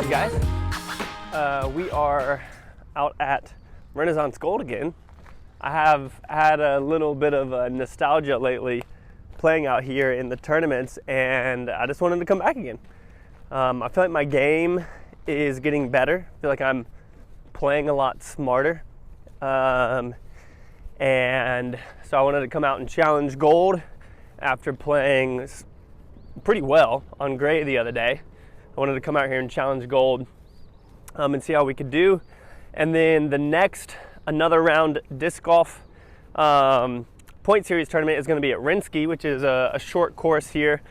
up, guys? We are out at Renaissance Gold again. I have had a little bit of a nostalgia lately playing out here in the tournaments, and I just wanted to come back again. I feel like my game is getting better. I feel like I'm playing a lot smarter. And so I wanted to come out and challenge gold after playing pretty well on gray the other day. I wanted to come out here and challenge gold and see how we could do. And then the next, another round disc golf point series tournament is going to be at RENNY, which is a short course here.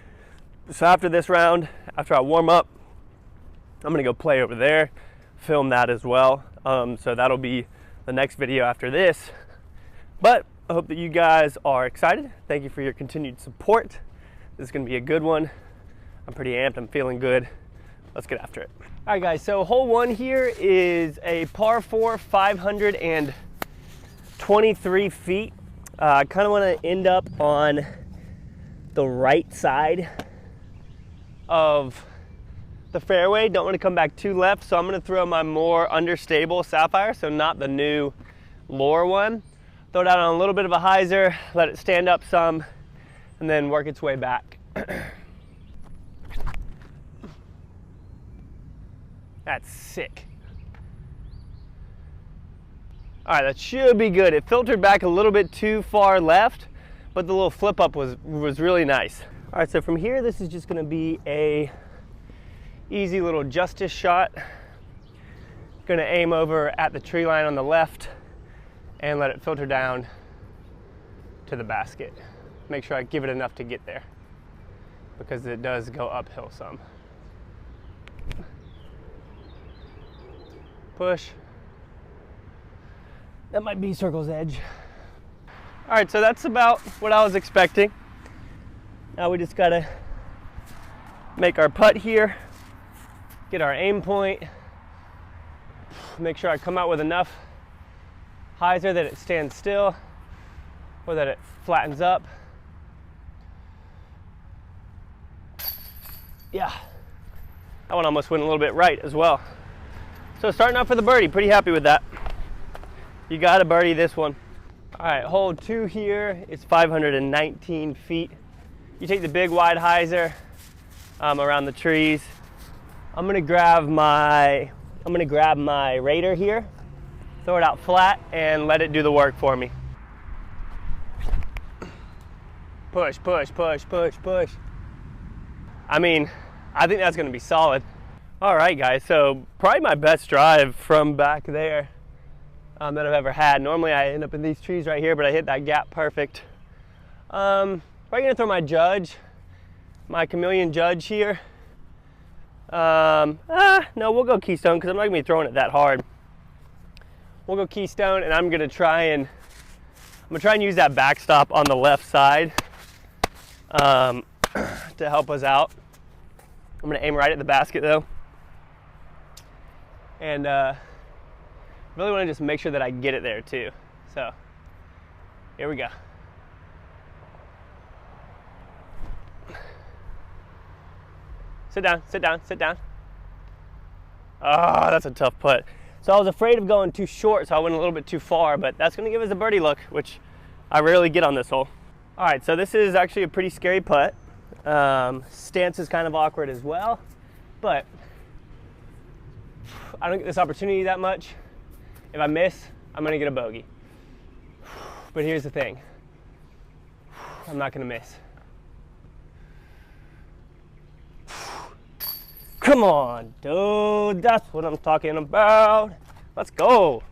So after this round, after I warm up, I'm going to go play over there, film that as well. So that'll be the next video after this. But I hope that you guys are excited. Thank you for your continued support. This is going to be a good one. I'm pretty amped. I'm feeling good. Let's get after it. All right, guys, so hole one here is a par 4, 523 feet. I kind of want to end up on the right side of the fairway. Don't want to come back too left, so I'm going to throw my more understable sapphire, so not the new lower one. Throw it out on a little bit of a hyzer, let it stand up some, and then work its way back. That's sick. All right, that should be good. It filtered back a little bit too far left, but the little flip up was really nice. All right, so from here, this is just gonna be a easy little justice shot. Gonna aim over at the tree line on the left and let it filter down to the basket. Make sure I give it enough to get there because it does go uphill some. Push. That might be circle's edge. All right, so that's about what I was expecting. Now we just gotta make our putt here, get our aim point, make sure I come out with enough hyzer that it stands still or that it flattens up. Yeah, that one almost went a little bit right as well. So starting off with a birdie, pretty happy with that. You got to birdie this one. All right, hole 2 here is 519 feet. You take the big wide hyzer around the trees. I'm gonna grab my Raider here, throw it out flat, and let it do the work for me. Push, push, push, push, push. I mean, I think that's gonna be solid. All right, guys, so probably my best drive from back there that I've ever had. Normally I end up in these trees right here, but I hit that gap perfect. Probably gonna throw my chameleon judge here. No, we'll go keystone because I'm not gonna be throwing it that hard. We'll go keystone, and I'm gonna try and use that backstop on the left side to help us out. I'm gonna aim right at the basket though. And really want to just make sure that I get it there too. So here we go. Sit down, sit down, sit down. Oh, that's a tough putt. So I was afraid of going too short, so I went a little bit too far, but that's going to give us a birdie look, which I rarely get on this hole. All right, so this is actually a pretty scary putt. Stance is kind of awkward as well, but I don't get this opportunity that much. If I miss, I'm gonna get a bogey. But here's the thing. I'm not gonna miss. Come on, dude. That's what I'm talking about. Let's go.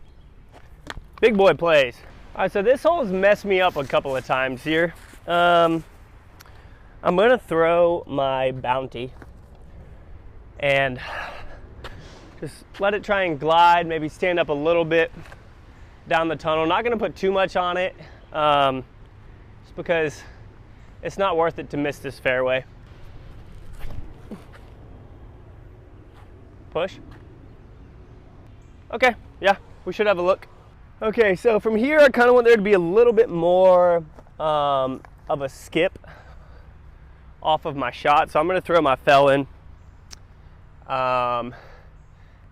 Big boy plays. All right, so this hole's messed me up a couple of times here. I'm gonna throw my bounty and just let it try and glide, maybe stand up a little bit down the tunnel. Not gonna put too much on it, just because it's not worth it to miss this fairway. Push. Okay, yeah, we should have a look. Okay, so from here, I kind of want there to be a little bit more of a skip off of my shot. So I'm gonna throw my fell in.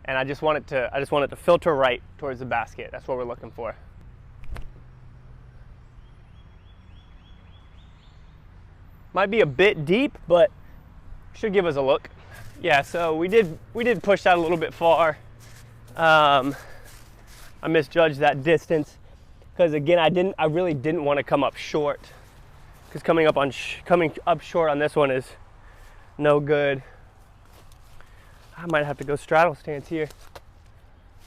and I just want it to filter right towards the basket. That's what we're looking for. Might be a bit deep, but should give us a look. Yeah, so we did push that a little bit far. I misjudged that distance because again, I really didn't want to come up short, because coming up short on this one is no good. I might have to go straddle stance here,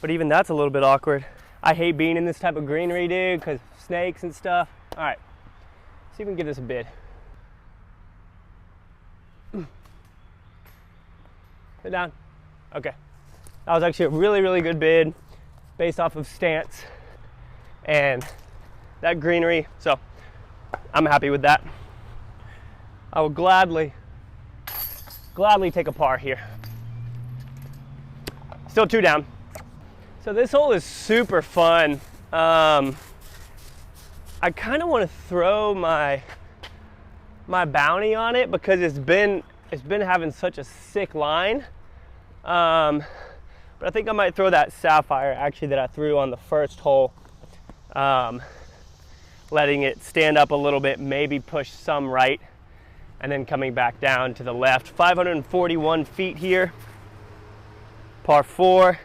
but even that's a little bit awkward. I hate being in this type of greenery, dude, because snakes and stuff. All right, see if we can give this a bid. Sit down. Okay. That was actually a really, really good bid based off of stance and that greenery. So I'm happy with that. I will gladly take a par here. Still 2 down. So this hole is super fun. I kind of want to throw my bounty on it because it's been having such a sick line. But I think I might throw that sapphire actually that I threw on the first hole, letting it stand up a little bit, maybe push some right, and then coming back down to the left. 541 feet here, par 4. See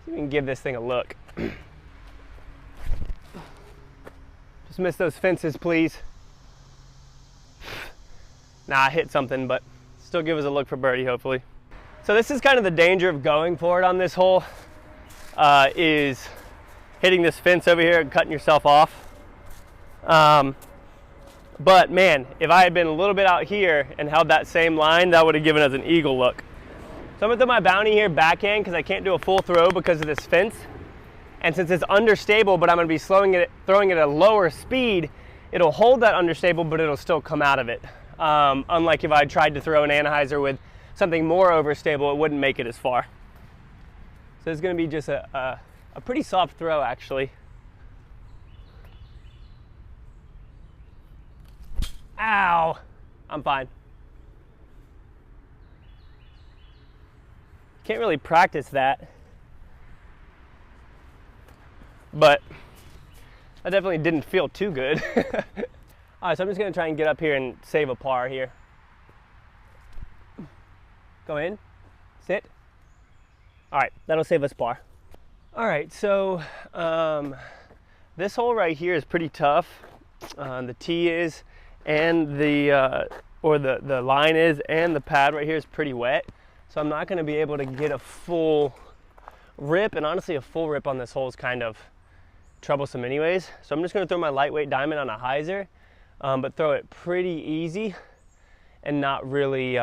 if we can give this thing a look. Just miss those fences, please. Nah, I hit something, but still give us a look for birdie, hopefully. So this is kind of the danger of going for it on this hole, is hitting this fence over here and cutting yourself off. But man, if I had been a little bit out here and held that same line, that would have given us an eagle look. So I'm gonna throw my bounty here backhand because I can't do a full throw because of this fence. And since it's understable, but I'm gonna be throwing it at a lower speed, it'll hold that understable, but it'll still come out of it. Unlike if I tried to throw an anhyzer with something more overstable, it wouldn't make it as far. So it's gonna be just a pretty soft throw, actually. Ow, I'm fine. Can't really practice that, but I definitely didn't feel too good. All right, so I'm just gonna try and get up here and save a par here. Go in, sit. All right, that'll save us par. All right, so this hole right here is pretty tough. The tee is, and the line is, and the pad right here is pretty wet. So I'm not gonna be able to get a full rip, and honestly a full rip on this hole is kind of troublesome anyways. So I'm just gonna throw my lightweight diamond on a hyzer, but throw it pretty easy and not really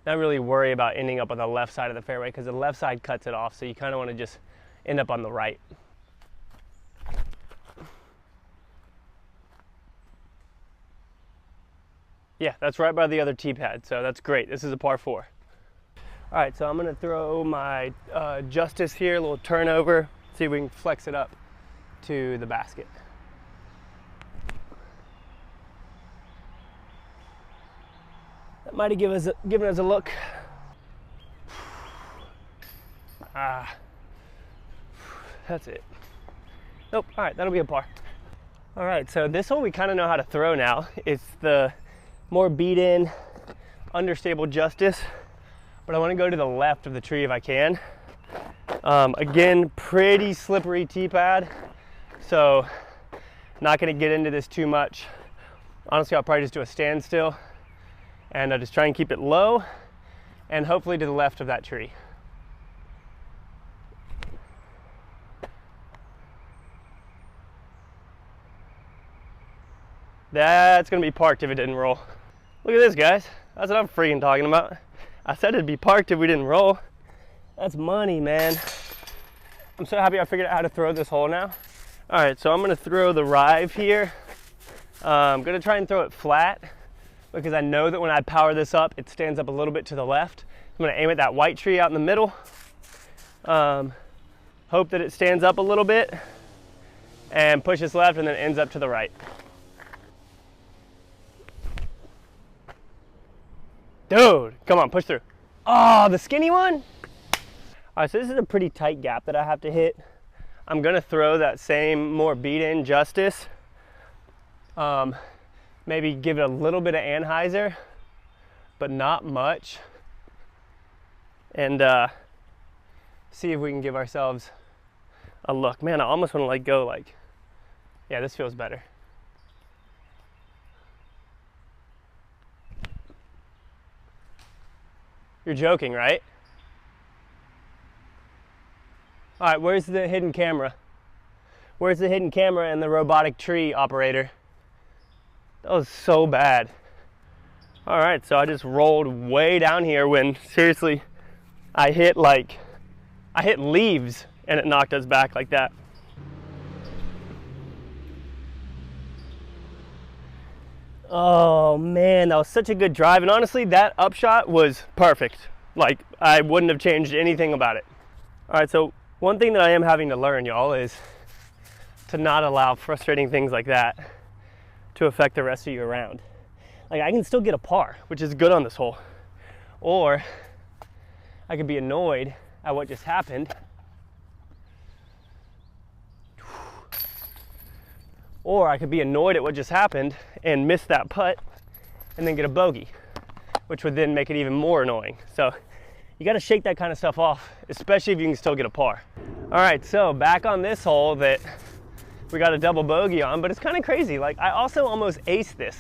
worry about ending up on the left side of the fairway, because the left side cuts it off, so you kind of want to just end up on the right. Yeah, that's right by the other tee pad, so that's great. This is a par 4. All right, so I'm gonna throw my Justice here, a little turnover, see if we can flex it up to the basket. That might have given us a look. That's it. Nope, all right, that'll be a par. All right, so this hole we kind of know how to throw now. It's the more beat in, understable Justice, but I want to go to the left of the tree if I can. Again, pretty slippery tee pad, so not going to get into this too much. Honestly, I'll probably just do a standstill and I'll just try and keep it low and hopefully to the left of that tree. That's gonna be parked if it didn't roll. Look at this, guys. That's what I'm freaking talking about. I said it'd be parked if we didn't roll. That's money, man. I'm so happy I figured out how to throw this hole now. All right, so I'm gonna throw the rive here. I'm gonna try and throw it flat because I know that when I power this up, it stands up a little bit to the left. I'm gonna aim at that white tree out in the middle. Hope that it stands up a little bit and pushes left and then ends up to the right. Dude, come on, push through. Oh, the skinny one? All right, so this is a pretty tight gap that I have to hit. I'm gonna throw that same more beat-in Justice. Maybe give it a little bit of Anheuser, but not much. And see if we can give ourselves a look. Man, I almost wanna like go like, yeah, this feels better. You're joking, right? All right, where's the hidden camera? Where's the hidden camera and the robotic tree operator? That was so bad. All right, so I just rolled way down here when seriously, I hit leaves and it knocked us back like that. Oh man, that was such a good drive. And honestly, that upshot was perfect. Like, I wouldn't have changed anything about it. All right, so one thing that I am having to learn, y'all, is to not allow frustrating things like that to affect the rest of your round. Like, I can still get a par, which is good on this hole. Or I could be annoyed at what just happened. Or I could be annoyed at what just happened and miss that putt and then get a bogey, which would then make it even more annoying. So you got to shake that kind of stuff off, especially if you can still get a par. All right, so back on this hole that we got a double bogey on, but it's kind of crazy. Like, I also almost aced this,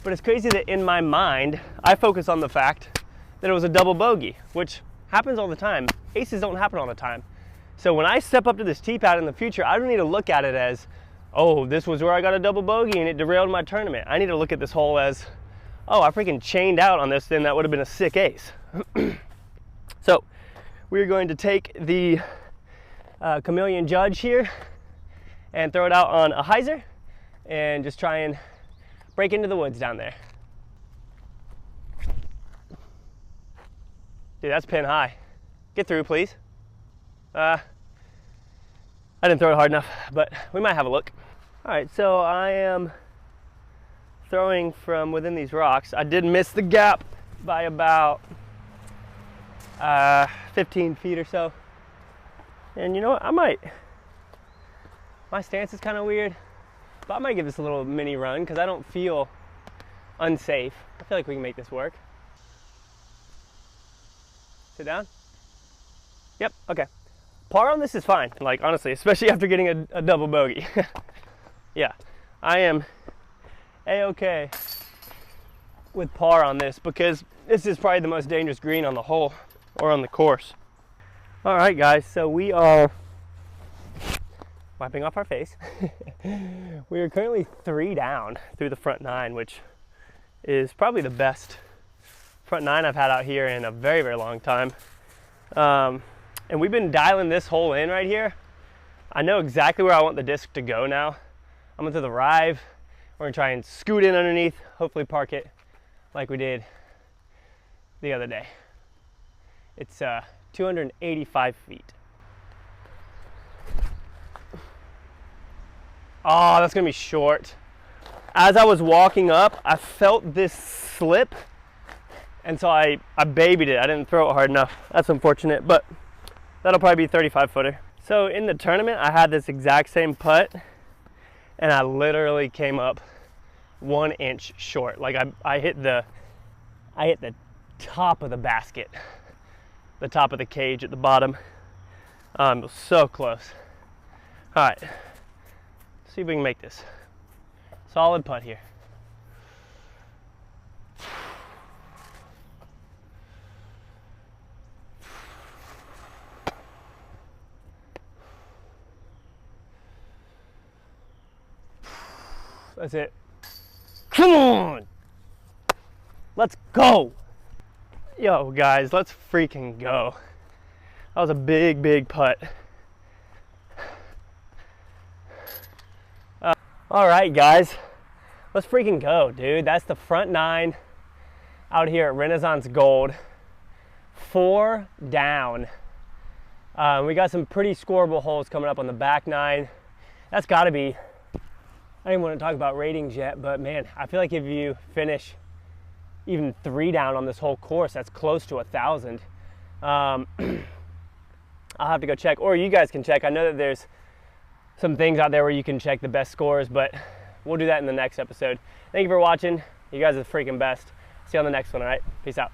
but it's crazy that in my mind, I focus on the fact that it was a double bogey, which happens all the time. Aces don't happen all the time. So when I step up to this tee pad in the future, I don't need to look at it as, oh, this was where I got a double bogey and it derailed my tournament. I need to look at this hole as, oh, I freaking chained out on this, then that would have been a sick ace. So we're going to take the Chameleon Judge here and throw it out on a hyzer and just try and break into the woods down there. Dude, that's pin high. Get through, please. I didn't throw it hard enough, but we might have a look. All right, so I am throwing from within these rocks. I did miss the gap by about 15 feet or so. And you know what, my stance is kind of weird, but I might give this a little mini run because I don't feel unsafe. I feel like we can make this work. Sit down. Yep, okay. Par on this is fine, like honestly, especially after getting a double bogey. Yeah, I am a-okay with par on this because this is probably the most dangerous green on the hole or on the course. All right, guys, so we are wiping off our face. We are currently 3 down through the front 9, which is probably the best front 9 I've had out here in a very, very long time. And we've been dialing this hole in right here. I know exactly where I want the disc to go now. I'm gonna throw the rive. We're gonna try and scoot in underneath, hopefully park it like we did the other day. It's 285 feet. Oh, that's gonna be short. As I was walking up, I felt this slip, and so I babied it. I didn't throw it hard enough. That's unfortunate, but that'll probably be 35 footer. So in the tournament, I had this exact same putt, and I literally came up 1 inch short. Like I hit the top of the basket, the top of the cage at the bottom. It was so close. All right, see if we can make this. Solid putt here. That's it. Come on! Let's go! Yo, guys, let's freaking go. That was a big, big putt. All right, guys, let's freaking go, dude. That's the front 9 out here at Renaissance Gold. 4 down. We got some pretty scoreable holes coming up on the back 9. That's got to be, I didn't want to talk about ratings yet, but man, I feel like if you finish even 3 down on this whole course, that's close to 1,000. I'll have to go check, or you guys can check. I know that there's some things out there where you can check the best scores, but we'll do that in the next episode. Thank you for watching. You guys are the freaking best. See you on the next one, all right? Peace out.